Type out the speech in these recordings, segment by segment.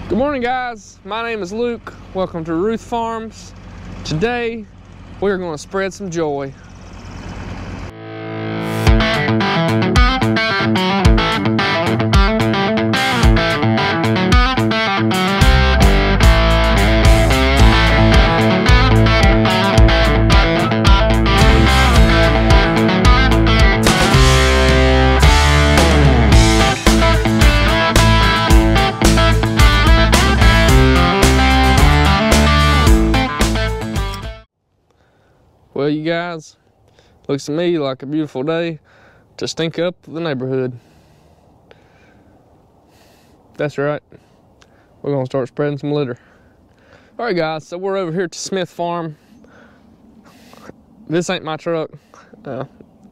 Good morning, guys. My name is Luke. Welcome to Ruth Farms. Today, we're going to spread some joy. Well, you guys, looks to me like a beautiful day to stink up the neighborhood. That's right. We're gonna start spreading some litter. All right, guys, so we're over here at the Smith farm. This ain't my truck.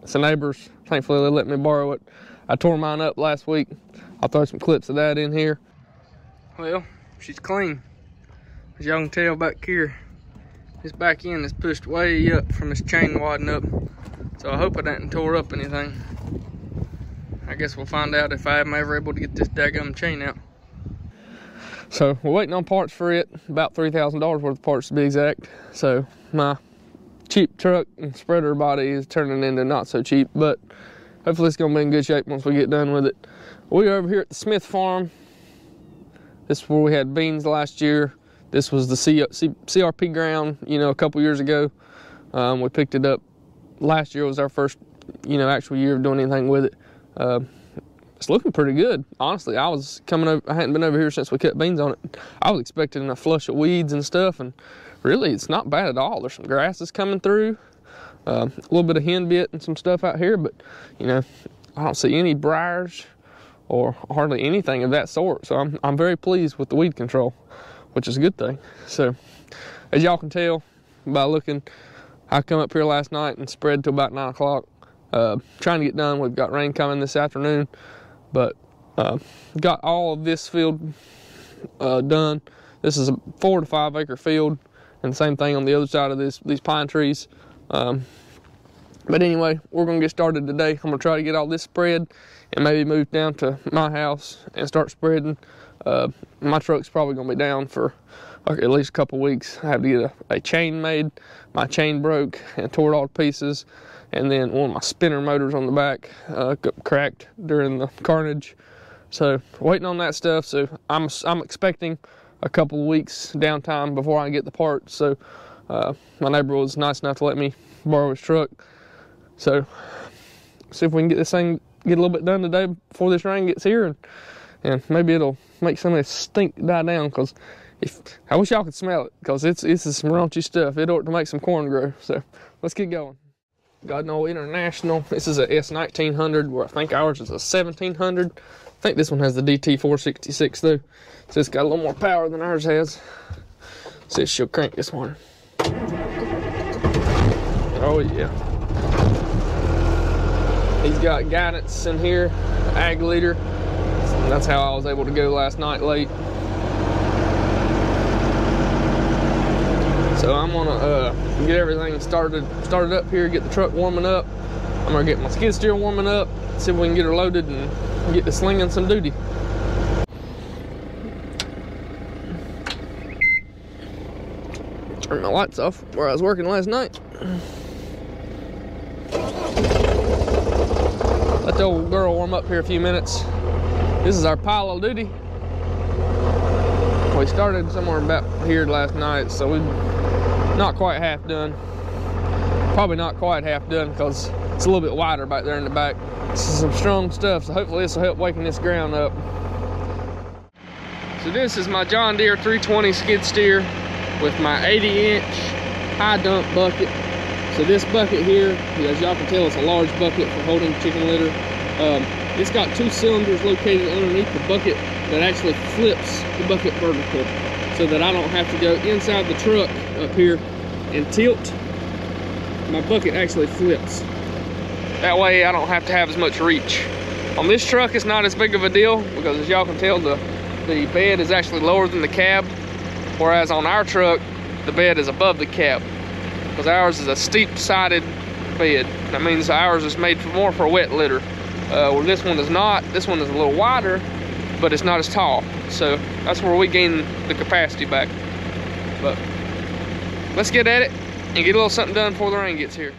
It's a neighbor's. Thankfully, they let me borrow it. I tore mine up last week. I'll throw some clips of that in here. Well, she's clean. As y'all can tell back here, this back end is pushed way up from this chain wadding up. So I hope I didn't tore up anything. I guess we'll find out if I am ever able to get this daggum chain out. So we're waiting on parts for it, about $3,000 worth of parts to be exact. So my cheap truck and spreader body is turning into not so cheap, but hopefully it's gonna be in good shape once we get done with it. We're over here at the Smith farm. This is where we had beans last year. This was the CRP ground, a couple years ago. We picked it up. Last year was our first, actual year of doing anything with it. It's looking pretty good, honestly. I hadn't been over here since we cut beans on it. I was expecting a flush of weeds and stuff, and really, it's not bad at all. There's some grasses coming through, a little bit of hen bit and some stuff out here, but, I don't see any briars or hardly anything of that sort. So I'm very pleased with the weed control, which is a good thing. So, as y'all can tell by looking, I come up here last night and spread till about 9 o'clock. Trying to get done. We've got rain coming this afternoon, but got all of this field done. This is a 4 to 5 acre field, and the same thing on the other side of these pine trees. But anyway, we're gonna get started today. I'm gonna try to get all this spread and maybe move down to my house and start spreading. My truck's probably gonna be down for at least a couple weeks. I have to get a chain made. My chain broke and tore it all to pieces, and then one of my spinner motors on the back got cracked during the carnage. So waiting on that stuff. So I'm expecting a couple of weeks downtime before I get the parts. So my neighbor was nice enough to let me borrow his truck. So see if we can get this thing a little bit done today before this rain gets here, and maybe it'll make some of this stink die down, because I wish y'all could smell it, because it's some raunchy stuff. It ought to make some corn grow. So let's get going. Got an old International. This is a S1900, where I think ours is a 1700. I think this one has the DT466 though, so it's got a little more power than ours has. See if she'll crank this one. Oh yeah. He's got guidance in here, ag leader. That's how I was able to go last night late. So I'm gonna get everything started up here, get the truck warming up. I'm gonna get my skid steer warming up, see if we can get her loaded and get to slinging some duty. Turn my lights off where I was working last night. Let the old girl warm up here a few minutes. This is our pile of duty. We started somewhere about here last night, so we're not quite half done. Probably not quite half done, because it's a little bit wider back there in the back. This is some strong stuff, so hopefully this will help waking this ground up. So this is my John Deere 320 skid steer with my 80-inch high dump bucket. So this bucket here, as y'all can tell, it's a large bucket for holding chicken litter. It's got 2 cylinders located underneath the bucket that actually flips the bucket vertical, so that I don't have to go inside the truck up here and tilt. My bucket actually flips. That way I don't have to have as much reach. On this truck, it's not as big of a deal, because as y'all can tell, the bed is actually lower than the cab, whereas on our truck, the bed is above the cab, because ours is a steep-sided bed. That means ours is made more for wet litter. Where this one is not. This one is a little wider, but it's not as tall. So that's where we gain the capacity back. But let's get at it and get a little something done before the rain gets here.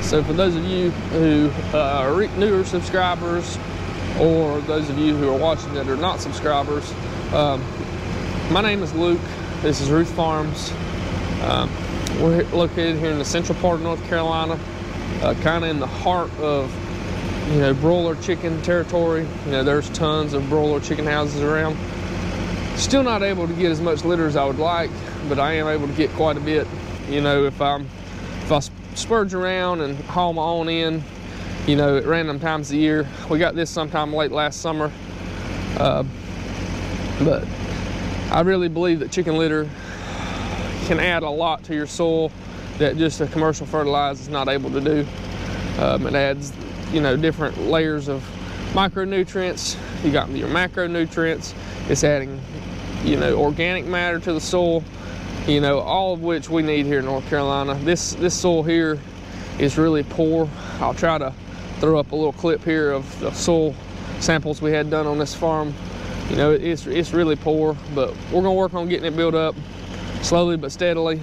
So for those of you who are newer subscribers, or those of you who are watching that are not subscribers, my name is Luke. This is Ruth Farms. We're located here in the central part of North Carolina, kind of in the heart of, you know, broiler chicken territory. You know, there's tons of broiler chicken houses around. Still not able to get as much litter as I would like, but I am able to get quite a bit. You know, if I spurge around and haul my own in, you know, at random times of the year. We got this sometime late last summer, but I really believe that chicken litter can add a lot to your soil that just a commercial fertilizer is not able to do. It adds, you know, different layers of micronutrients. You got your macronutrients. It's adding, you know, organic matter to the soil, you know, all of which we need here in North Carolina. This soil here is really poor. I'll try to throw up a little clip here of the soil samples we had done on this farm. You know, it's really poor, but we're gonna work on getting it built up slowly but steadily.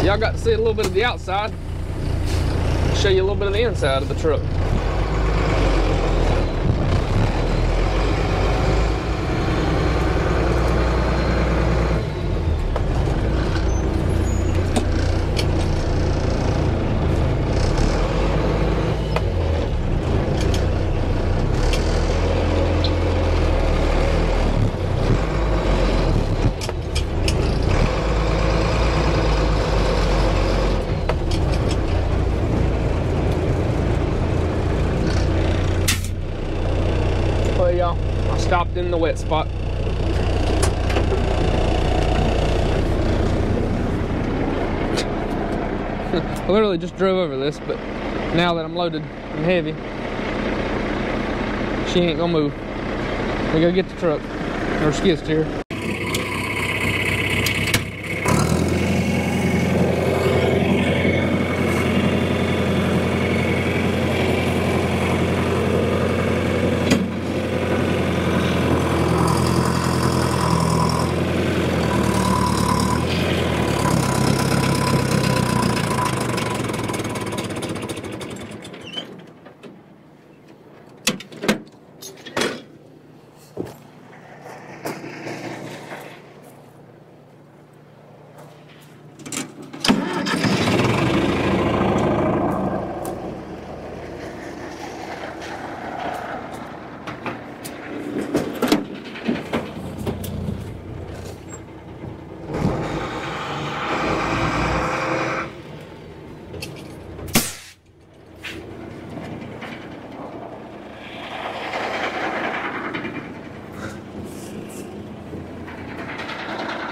Y'all got to see a little bit of the outside. I'll show you a little bit of the inside of the truck. Stopped in the wet spot. I literally just drove over this, but now that I'm loaded and heavy, she ain't gonna move. We gotta get the truck, or skid steer.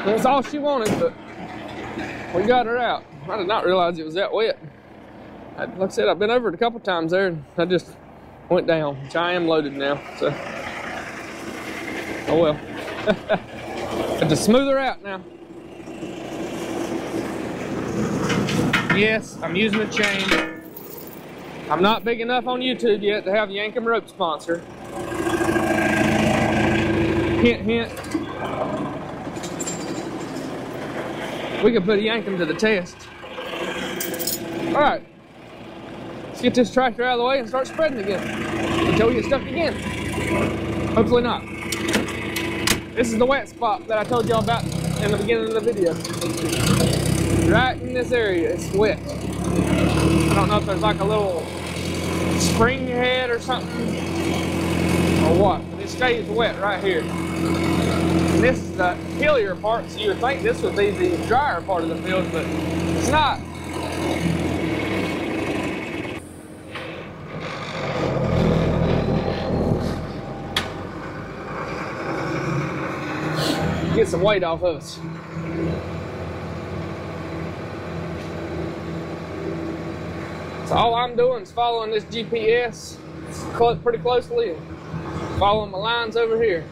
That's all she wanted, but we got her out. I did not realize it was that wet. Like I said, I've been over it a couple times there, and I just went down, which I am loaded now, so. Oh well. Had to smooth her out now. Yes, I'm using a chain. I'm not big enough on YouTube yet to have Yankum Rope sponsor. Hint, hint. We could put Yankum to the test. All right, let's get this tractor out of the way and start spreading again until we get stuck again. Hopefully not. This is the wet spot that I told y'all about in the beginning of the video. Right in this area, it's wet. I don't know if there's like a little spring head or something or what, but it stays wet right here. And this is the hillier part, so you would think this would be the drier part of the field, but it's not. Get some weight off of us. So all I'm doing is following this GPS pretty closely and following my lines over here.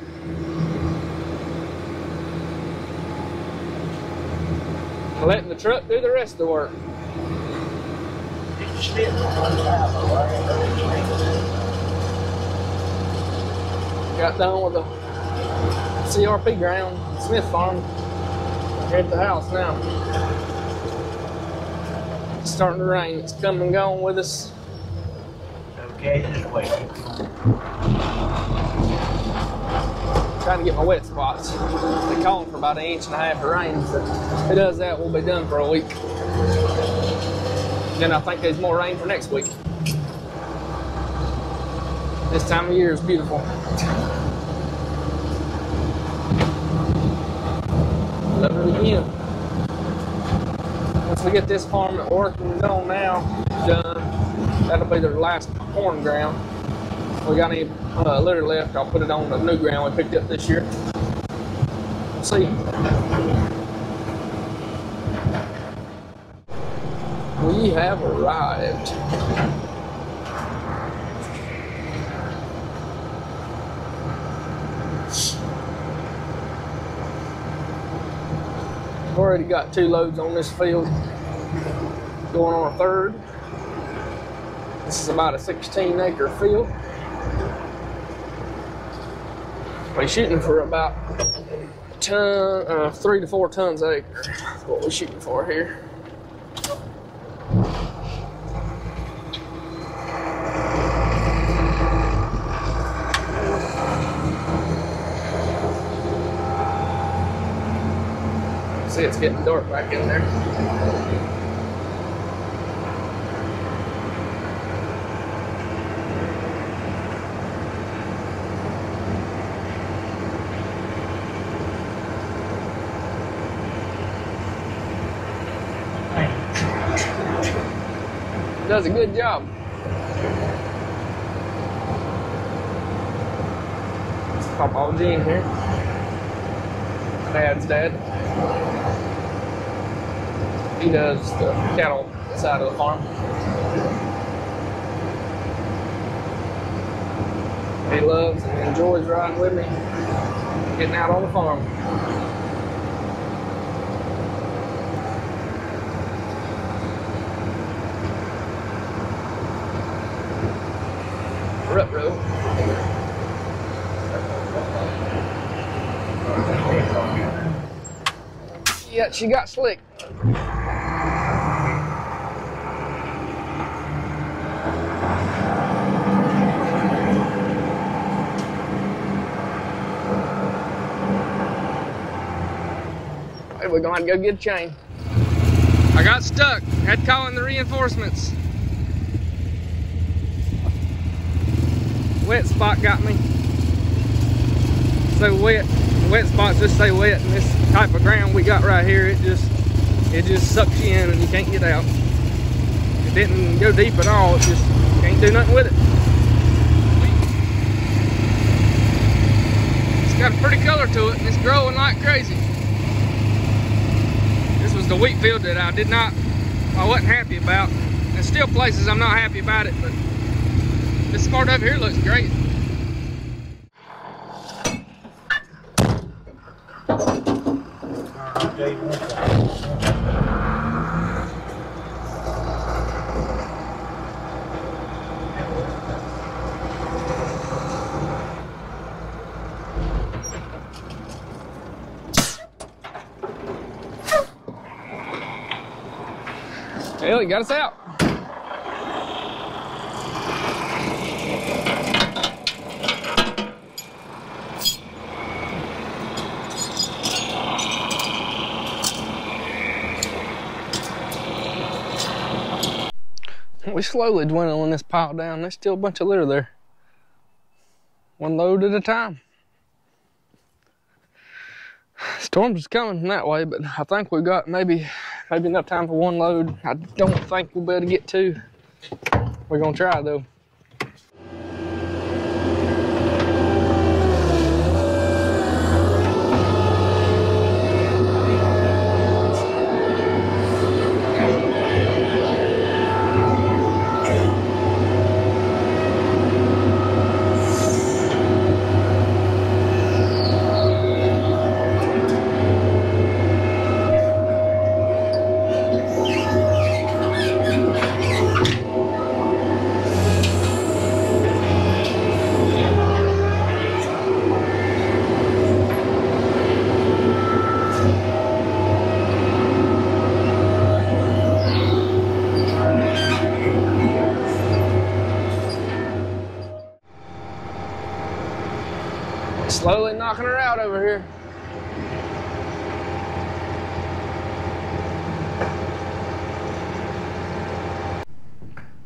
Letting the truck do the rest of the work. Got done with the CRP ground, Smith Farm. Here at the house now. It's starting to rain. It's come and gone with us. Okay, just wait. Trying to get my wet spots. They calling for about 1.5 inches of rain. So if it does that, we'll be done for a week. Then I think there's more rain for next week. This time of year is beautiful. Love it again. Once we get this farm at work and done now, done, that'll be the last corn ground. If we got any litter left, I'll put it on the new ground we picked up this year. See. We have arrived. I've already got 2 loads on this field, going on a 3rd. This is about a 16-acre field. We're shooting for about a ton, 3 to 4 tons an acre. That's what we're shooting for here. See, it's getting dark back in there. Does a good job. It's Papa Gene here. Dad's dad. He does the cattle side of the farm. He loves and enjoys riding with me, getting out on the farm. Rut row. Yeah, she got slick. We're going to go get a chain. I got stuck. Had to call in the reinforcements. Wet spot got me. So wet. The wet spots just stay wet, and this type of ground we got right here, it just sucks you in and you can't get out. It didn't go deep at all. It just can't do nothing with it. It's got a pretty color to it, and it's growing like crazy. This was the wheat field that I wasn't happy about. There's still places I'm not happy about it, but this part over here looks great. Hell, he got us out. We slowly dwindling this pile down. There's still a bunch of litter there. One load at a time. Storm's is coming that way, but I think we've got maybe enough time for one load. I don't think we'll be able to get two. We're gonna try though. Slowly knocking her out over here.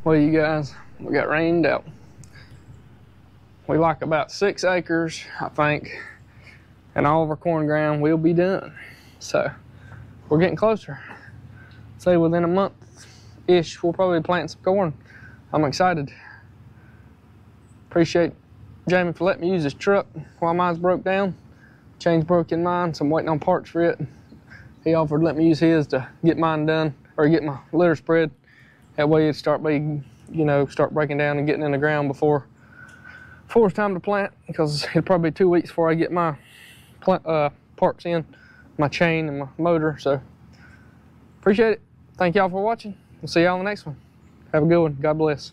Well, you guys, we got rained out. We like about 6 acres, I think, and all of our corn ground will be done. So we're getting closer. Say within a month-ish, we'll probably plant some corn. I'm excited. Appreciate Jamie for letting me use his truck while mine's broke down. Chain's broke in mine, so I'm waiting on parts for it. He offered to let me use his to get mine done, or get my litter spread. That way it'd start breaking down and getting in the ground before it's time to plant, because it'll probably be 2 weeks before I get my parts in, my chain and my motor. So appreciate it. Thank y'all for watching. We'll see y'all on the next one. Have a good one. God bless.